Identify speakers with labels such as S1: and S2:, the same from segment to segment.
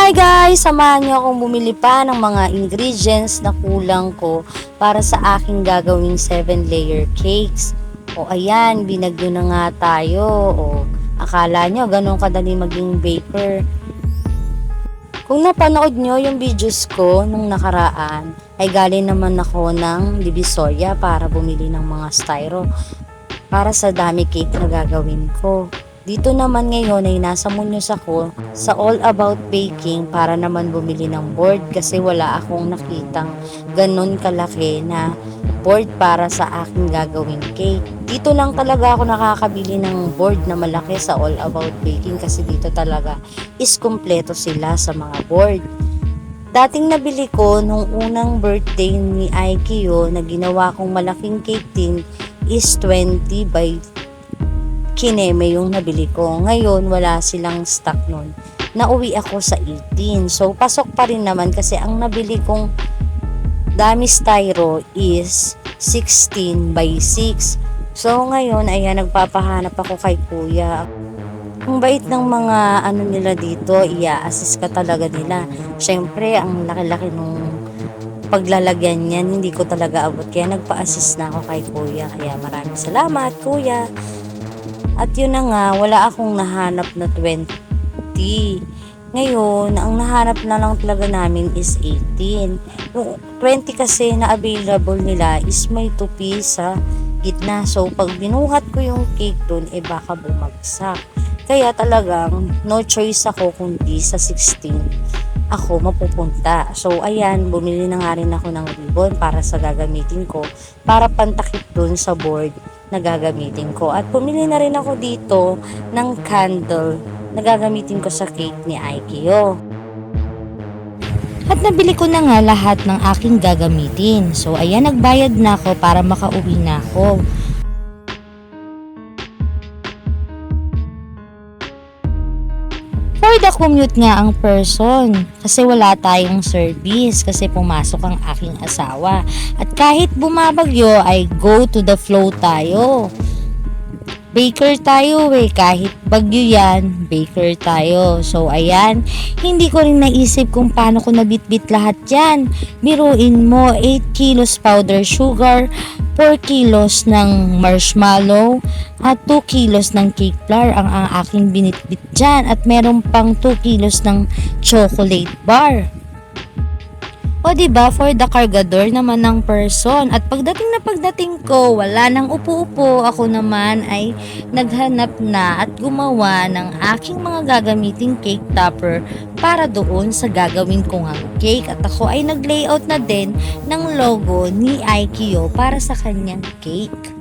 S1: Hi guys! Samahan niyo akong bumili pa ng mga ingredients na kulang ko para sa aking gagawing 7-layer cakes. O ayan, binagyo na nga tayo. O akala nyo ganun kadali maging baker. Kung napanood nyo yung videos ko nung nakaraan, ay galing naman ako ng Divisoria para bumili ng mga styro para sa dami cake na gagawin ko. Dito naman ngayon ay nasa Muñoz ako sa All About Baking para naman bumili ng board kasi wala akong nakitang ganun kalaki na board para sa aking gagawing cake. Dito lang talaga ako nakakabili ng board na malaki sa All About Baking kasi dito talaga is kumpleto sila sa mga board. Dating nabili ko nung unang birthday ni Aikio na ginawa kong malaking cake tin is 20 by kineme yung nabili ko. Ngayon, wala silang stock nun. Nauwi ako sa 18. So, pasok pa rin naman kasi ang nabili kong dami styro is 16 by 6. So, ngayon, ayan, nagpapahanap ako kay kuya. Ang bait ng mga ano nila dito, i-assist ka talaga nila. Syempre, ang laki-laki nung paglalagyan niyan, hindi ko talaga abot. Kaya nagpa-assist na ako kay kuya. Kaya maraming salamat, kuya. At yun na nga, wala akong nahanap na 20. Ngayon, ang nahanap na lang talaga namin is 18. Yung 20 kasi na available nila is may tupi sa gitna. So, pag binuhat ko yung cake dun, baka bumagsak. Kaya talagang no choice ako kundi sa 16 ako mapupunta. So, ayan, bumili na nga rin ako ng ribbon para sa gagamitin ko para pantakip dun sa board na gagamitin ko. At pumili na rin ako dito ng candle na gagamitin ko sa cake ni Aikio.
S2: At nabili ko na nga lahat ng aking gagamitin. So ayan, nagbayad na ako para makauwi na ako. For the commute nga ang person kasi wala tayong service kasi pumasok ang aking asawa. At kahit bumabagyo ay go to the flow tayo. Baker tayo kahit bagyo yan, baker tayo. So ayan, hindi ko rin naisip kung paano ko nabitbit lahat yan. Biruin mo, 8 kilos powder sugar, 4 kilos ng marshmallow, at 2 kilos ng cake flour ang aking binitbit dyan. At meron pang 2 kilos ng chocolate bar. O diba, for the cargador naman ng person. At pagdating ko, wala nang upo-upo. Ako naman ay naghanap na at gumawa ng aking mga gagamiting cake topper para doon sa gagawin kong cake. At ako ay nag-layout na din ng logo ni Aikio para sa kanyang cake.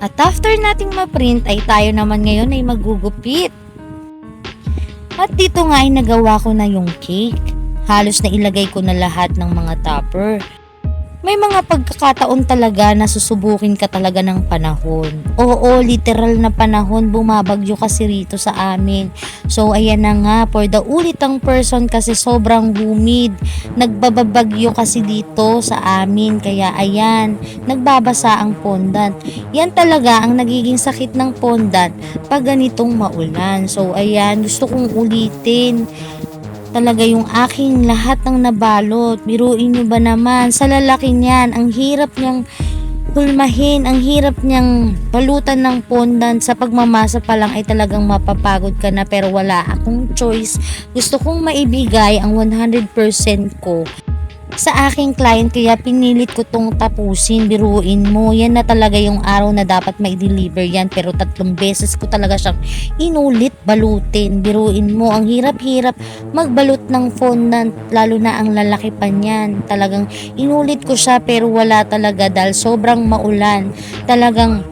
S2: At after nating ma-print ay tayo naman ngayon ay magugupit. At dito nga ay nagawa ko na yung cake. Halos na ilagay ko na lahat ng mga topper. May mga pagkakataon talaga na susubukin ka talaga ng panahon. Oo, literal na panahon, bumabagyo kasi rito sa amin. So ayan na nga, for the ulitang person kasi sobrang humid. Nagbabagyo kasi dito sa amin, kaya ayan, nagbabasa ang fondant. Yan talaga ang nagiging sakit ng fondant pag ganitong maulan. So ayan, gusto kong ulitin talaga yung aking lahat ng nabalot. Biruin nyo ba naman, sa lalaki niyan, ang hirap niyang hulmahin, ang hirap niyang balutan ng fondant. Sa pagmamasa pa lang ay talagang mapapagod ka na, pero wala akong choice. Gusto kong maibigay ang 100% ko sa aking client, kaya pinilit ko tong tapusin. Biruin mo, yan na talaga yung araw na dapat ma-deliver yan, pero 3 beses ko talaga siyang inulit balutin. Biruin mo, ang hirap-hirap magbalot ng fondant, lalo na ang lalaki pa niyan. Talagang inulit ko siya pero wala talaga dahil sobrang maulan. Talagang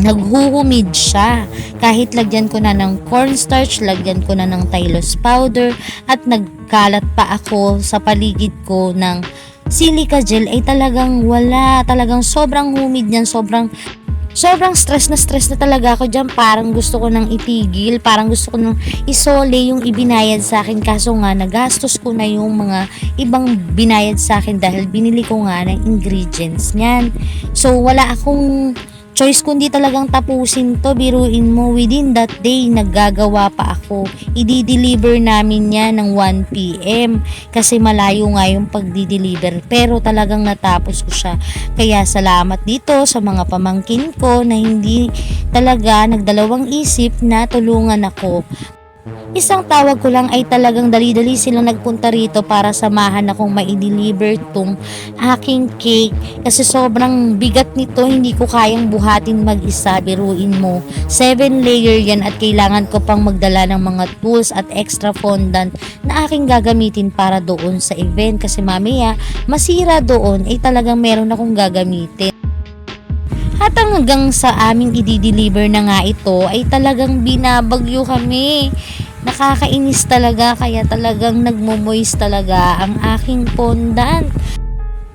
S2: naghuhumid siya. Kahit lagyan ko na ng cornstarch, lagyan ko na ng Tylose powder, at nagkalat pa ako sa paligid ko ng silica gel, ay talagang wala. Talagang sobrang humid niyan. Sobrang stress na talaga ako dyan. Parang gusto ko nang itigil. Parang gusto ko nang isole yung ibinayad sa akin. Kaso nga, nagastos ko na yung mga ibang binayad sa akin dahil binili ko nga ng ingredients niyan. So, wala akong Choice kundi talagang tapusin to. Biruin mo, within that day, naggagawa pa ako. I-deliver namin yan ng 1 p.m. Kasi malayo nga yung pagdi-deliver. Pero talagang natapos ko siya. Kaya salamat dito sa mga pamangkin ko na hindi talaga nagdalawang isip na tulungan ako. Isang tawag ko lang ay talagang dali-dali silang nagpunta rito para samahan akong ma-deliver tong aking cake kasi sobrang bigat nito, hindi ko kayang buhatin mag-isa. Biruin mo, 7 layer yan at kailangan ko pang magdala ng mga tools at extra fondant na aking gagamitin para doon sa event kasi mamaya masira doon ay talagang meron akong gagamitin. At hanggang sa aming i-deliver na nga ito ay talagang binabagyo kami. Nakakainis talaga kaya talagang nagmo-moist talaga ang aking fondant.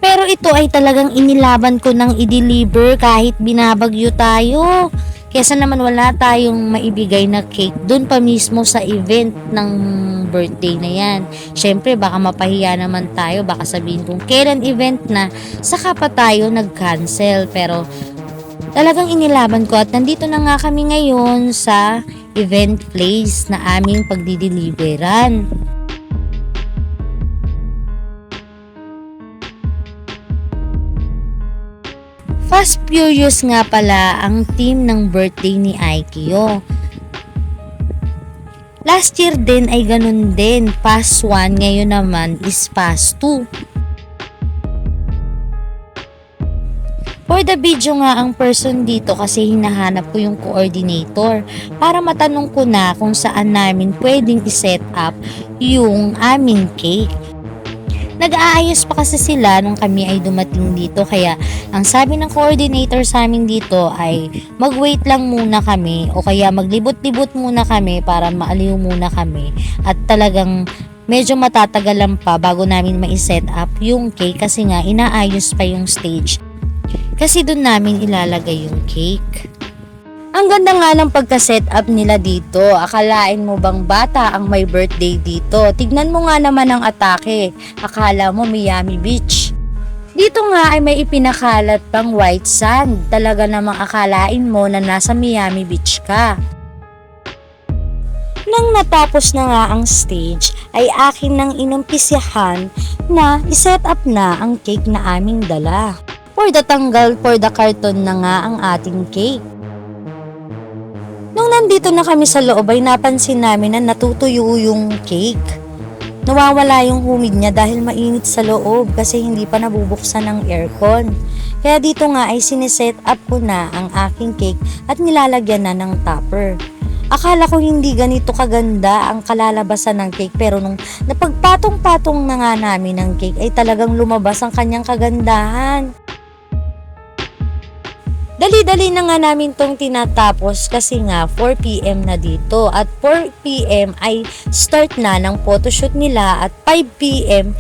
S2: Pero ito ay talagang inilaban ko ng i-deliver kahit binabagyo tayo. Kesa naman wala tayong maibigay na cake doon pa mismo sa event ng birthday na yan. Syempre baka mapahiya naman tayo, baka sabihin kung kailan event na saka pa tayo nag-cancel. Pero talagang inilaban ko at nandito na nga kami ngayon sa event place na aming pagdideliveran. Fast Furious nga pala ang team ng birthday ni Aikyo. Last year din ay ganun din, Fast 1, ngayon naman is Fast 2. For the video nga ang person dito kasi hinahanap ko yung coordinator para matanong ko na kung saan namin pwedeng i-set up yung aming cake. Nag-aayos pa kasi sila nung kami ay dumating dito kaya ang sabi ng coordinator sa amin dito ay mag-wait lang muna kami o kaya maglibot-libot muna kami para maaliw muna kami at talagang medyo matatagalan pa bago namin ma-set up yung cake kasi nga inaayos pa yung stage. Kasi doon namin ilalagay yung cake. Ang ganda nga ng pagka-set up nila dito. Akalain mo bang bata ang may birthday dito? Tignan mo nga naman ang atake. Akala mo Miami Beach. Dito nga ay may ipinakalat pang white sand. Talaga namang akalain mo na nasa Miami Beach ka. Nang natapos na nga ang stage, ay akin nang inumpisahan na iset up na ang cake na aming dala. For the carton na nga ang ating cake. Nung nandito na kami sa loob ay napansin namin na natutuyo yung cake. Nawawala yung humid niya dahil mainit sa loob kasi hindi pa nabubuksan ng aircon. Kaya dito nga ay sineset up ko na ang aking cake at nilalagyan na ng topper. Akala ko hindi ganito kaganda ang kalalabasan ng cake pero nung napagpatong-patong na nga namin ng cake ay talagang lumabas ang kanyang kagandahan. Dali-dali na nga namin tong tinatapos kasi nga 4 p.m. na dito at 4 p.m. ay start na ng photoshoot nila at 5 p.m.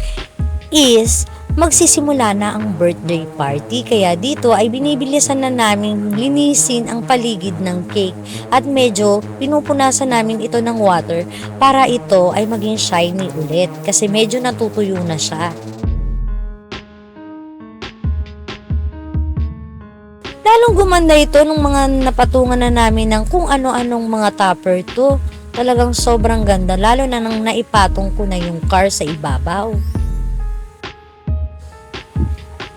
S2: is magsisimula na ang birthday party. Kaya dito ay binibilisan na namin linisin ang paligid ng cake at medyo pinupunasan namin ito ng water para ito ay maging shiny ulit kasi medyo natutuyo na siya. Lalong gumanda ito nung mga napatungan na namin ng kung ano-anong mga topper to. Talagang sobrang ganda lalo na nang naipatong ko na yung car sa ibabaw.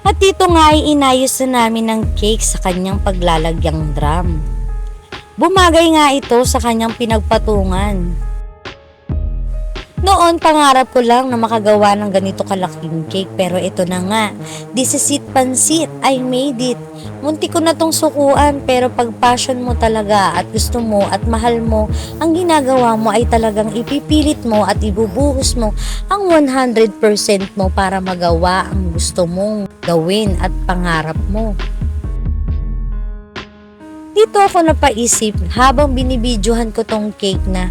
S2: At dito nga ay inayos na namin ng cake sa kanyang paglalagyang drum. Bumagay nga ito sa kanyang pinagpatungan. Noon, pangarap ko lang na makagawa ng ganito kalaking cake pero ito na nga. This is it, pansit. I made it. Munti ko na tong sukuan pero pag passion mo talaga at gusto mo at mahal mo, ang ginagawa mo ay talagang ipipilit mo at ibubuhos mo ang 100% mo para magawa ang gusto mong gawin at pangarap mo. Dito ako napaisip habang binibidyohan ko tong cake na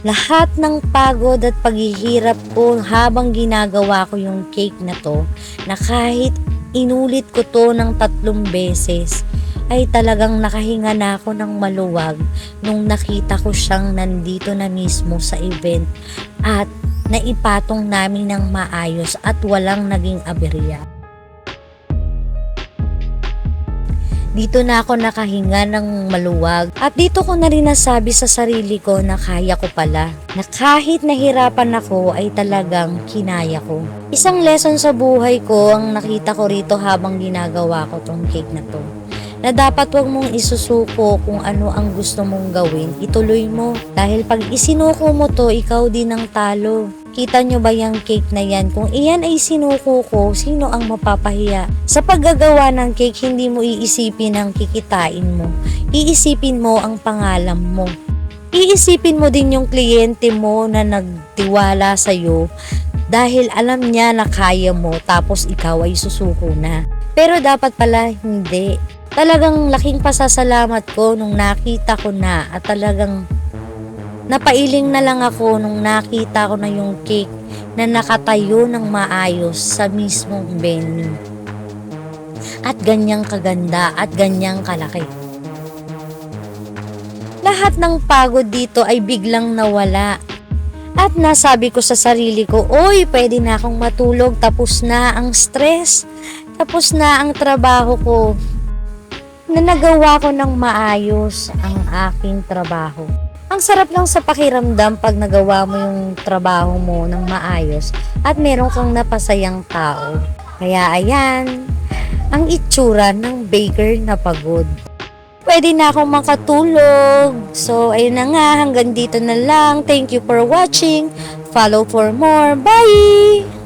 S2: lahat ng pagod at paghihirap ko habang ginagawa ko yung cake na to, na kahit inulit ko to ng 3 beses, ay talagang nakahinga na ako ng maluwag nung nakita ko siyang nandito na mismo sa event at naipatong namin ng maayos at walang naging aberya.
S1: Dito na ako nakahinga ng maluwag at dito ko na rin nasabi sa sarili ko na kaya ko pala. Na kahit nahirapan ako ay talagang kinaya ko. Isang lesson sa buhay ko ang nakita ko rito habang ginagawa ko tong cake na to. Na dapat wag mong isusuko kung ano ang gusto mong gawin, ituloy mo. Dahil pag isinuko mo to, ikaw din ang talo. Kita nyo ba yung cake na yan? Kung iyan ay sinuko ko, sino ang mapapahiya? Sa paggagawa ng cake, hindi mo iisipin ang kikitain mo. Iisipin mo ang pangalan mo. Iisipin mo din yung kliyente mo na nagtiwala sa'yo dahil alam niya na kaya mo tapos ikaw ay susuko na. Pero dapat pala hindi. Talagang laking pasasalamat ko nung nakita ko na at talagang napailing na lang ako nung nakita ko na yung cake na nakatayo ng maayos sa mismong venue. At ganyang kaganda at ganyang kalaki. Lahat ng pagod dito ay biglang nawala. At nasabi ko sa sarili ko, oy, pwede na akong matulog, tapos na ang stress, tapos na ang trabaho ko. Na nagawa ko ng maayos ang aking trabaho. Ang sarap lang sa pakiramdam pag nagawa mo yung trabaho mo ng maayos at meron kang napasayang tao. Kaya ayan, ang itsura ng baker na pagod. Pwede na akong makatulog. So ayun na nga, hanggang dito na lang. Thank you for watching. Follow for more. Bye!